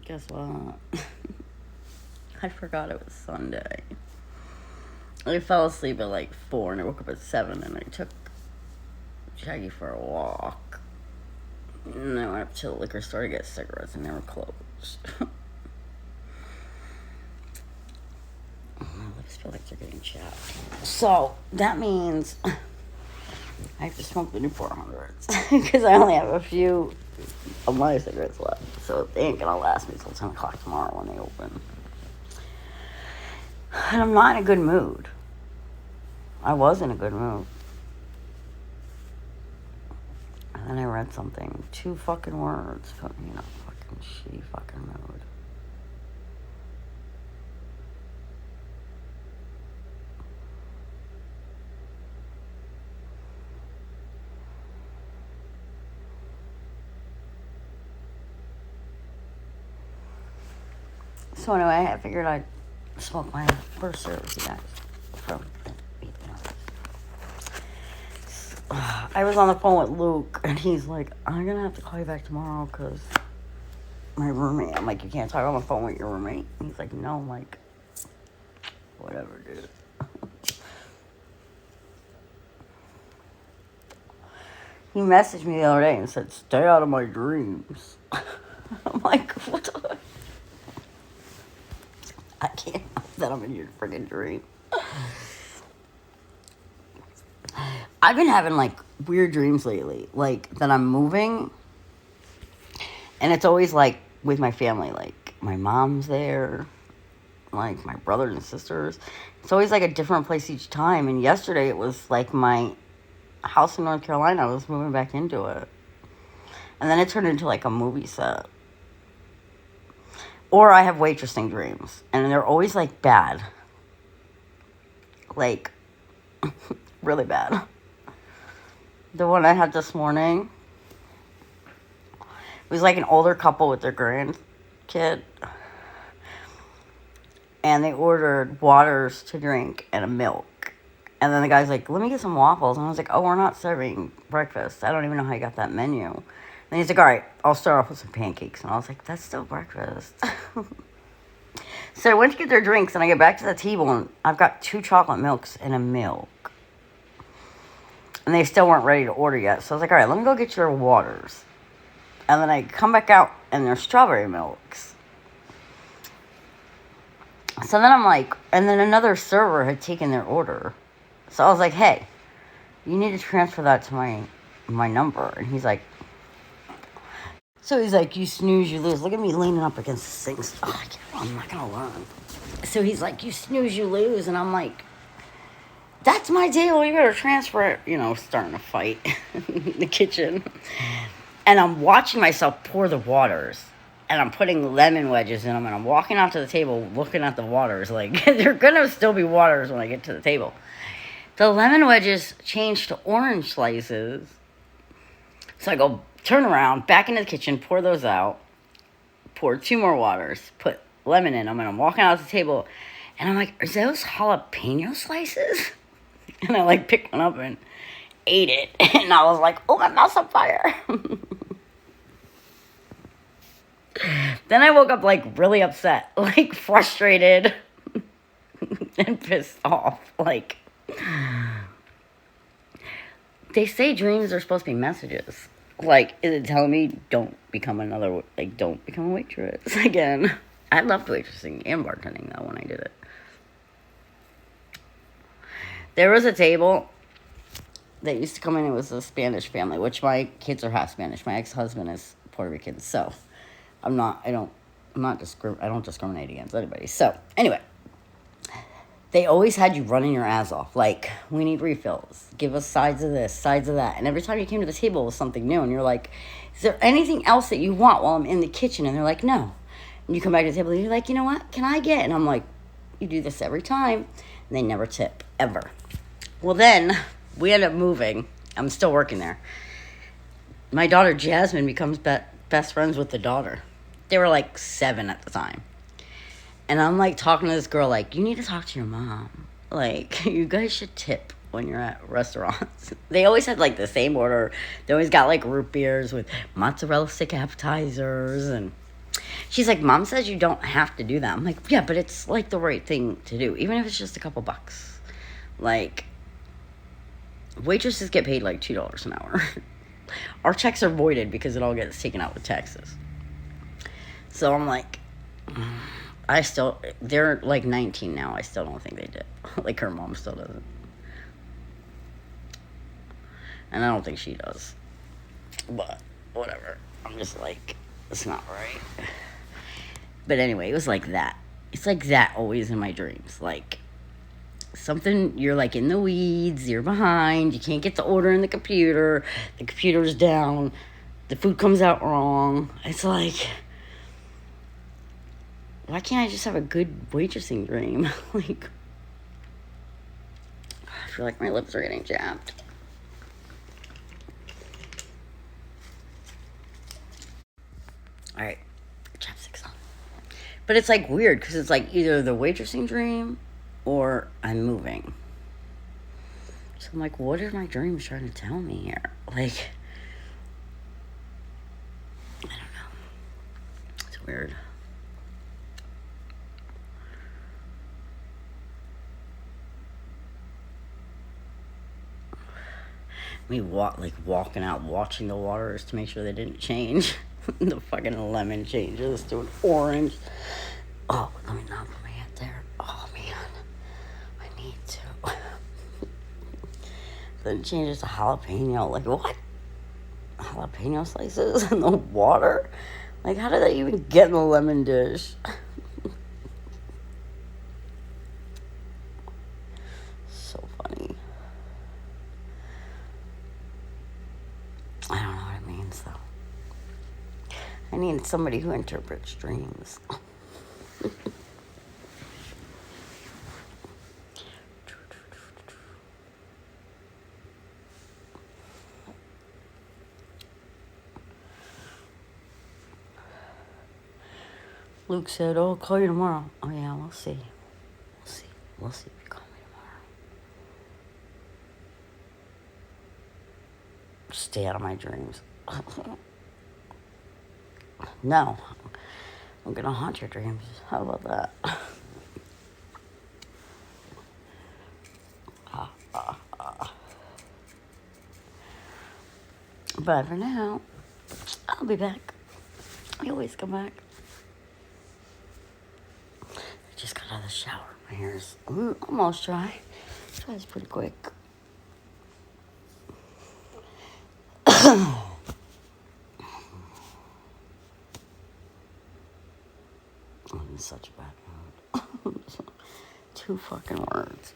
Guess what? I forgot it was Sunday. I fell asleep at like 4 and I woke up at 7 and I took Shaggy for a walk. And I went up to the liquor store to get cigarettes and they were closed. My lips feel like they're getting chapped. So that means I have to smoke the new 400s because I only have a few of my cigarettes left. So they ain't gonna last me till 10 o'clock tomorrow when they open. And I'm not in a good mood. I was in a good mood. And then I read something. 2 fucking words put me in a fucking shitty fucking mood. So anyway, I figured I'd smoke my first cigarette with you guys from I was on the phone with Luke, and he's like, I'm going to have to call you back tomorrow because my roommate. I'm like, you can't talk on the phone with your roommate? And he's like, no. I'm like, whatever, dude. He messaged me the other day and said, stay out of my dreams. I'm like, what the... I can't help that I'm in your freaking dream. I've been having, like, weird dreams lately. Like, that I'm moving. And it's always, like, with my family. Like, my mom's there. Like, my brothers and sisters. It's always, like, a different place each time. And yesterday it was, like, my house in North Carolina. I was moving back into it. And then it turned into, like, a movie set. Or I have waitressing dreams. And they're always, like, bad. Like, really bad. The one I had this morning, it was like an older couple with their grandkid. And they ordered waters to drink and a milk. And then the guy's like, let me get some waffles. And I was like, oh, we're not serving breakfast. I don't even know how you got that menu. And he's like, all right, I'll start off with some pancakes. And I was like, that's still breakfast. So I went to get their drinks, and I get back to the table, and I've got 2 chocolate milks and a milk. And they still weren't ready to order yet. So I was like, all right, let me go get your waters. And then I come back out, and they're strawberry milks. So then I'm like, and then another server had taken their order. So I was like, hey, you need to transfer that to my number. And he's like, you snooze, you lose. Look at me leaning up against the thing. Oh, I'm not going to learn. So he's like, you snooze, you lose. And I'm like, that's my deal. You better transfer it. You know, starting a fight in the kitchen. And I'm watching myself pour the waters. And I'm putting lemon wedges in them. And I'm walking out to the table looking at the waters. Like, they're going to still be waters when I get to the table. The lemon wedges changed to orange slices. So I go, turn around, back into the kitchen, pour those out. Pour 2 more waters. Put lemon in them. And I'm walking out to the table. And I'm like, are those jalapeno slices? And I, like, picked one up and ate it. And I was like, oh, my mouth's on fire. Then I woke up, like, really upset. Like, frustrated. And pissed off. Like, they say dreams are supposed to be messages. Like, is it telling me don't become a waitress again? I loved waitressing and bartending, though, when I did it. There was a table that used to come in. It was a Spanish family, which my kids are half Spanish. My ex-husband is Puerto Rican, so I don't discriminate against anybody. So anyway, they always had you running your ass off. Like, we need refills. Give us sides of this, sides of that. And every time you came to the table, it was something new. And you're like, is there anything else that you want while I'm in the kitchen? And they're like, no. And you come back to the table and you're like, you know what? Can I get? And I'm like, you do this every time. And they never tip, ever. Well, then we end up moving. I'm still working there. My daughter, Jasmine, becomes best friends with the daughter. They were like 7 at the time. And I'm like talking to this girl like, you need to talk to your mom. Like, you guys should tip when you're at restaurants. They always had like the same order. They always got like root beers with mozzarella stick appetizers. And She's like, Mom says you don't have to do that. I'm like, yeah, but it's like the right thing to do, even if it's just a couple bucks. Like, waitresses get paid like $2 an hour. Our checks are voided because it all gets taken out with taxes. So I'm like, they're like 19 now. I still don't think they did. Like, her mom still doesn't. And I don't think she does. But, whatever. I'm just like, it's not right. But anyway, it was like that. It's like that always in my dreams. Like, something, you're like in the weeds, you're behind, you can't get the order in the computer's down, the food comes out wrong. It's like, why can't I just have a good waitressing dream? Like, I feel like my lips are getting chapped. Alright, chapstick's on. But it's like weird, because it's like either the waitressing dream or I'm moving. So I'm like, what are my dreams trying to tell me here? Like, I don't know. It's weird. Me walking out, watching the waters to make sure they didn't change. The fucking lemon changes to an orange. Oh, let me not put my hand there. Oh, man. I need to. Then it changes to jalapeno. Like, what? Jalapeno slices in the water? Like, how did that even get in the lemon dish? So funny. I don't know what it means, though. I need somebody who interprets dreams. Luke said, oh, I'll call you tomorrow. Oh, yeah, we'll see. We'll see if you call me tomorrow. Stay out of my dreams. No. I'm gonna haunt your dreams. How about that? But for now, I'll be back. I always come back. I just got out of the shower. My hair's almost dry. Dries pretty quick. I'm in such a bad mood. Two fucking words.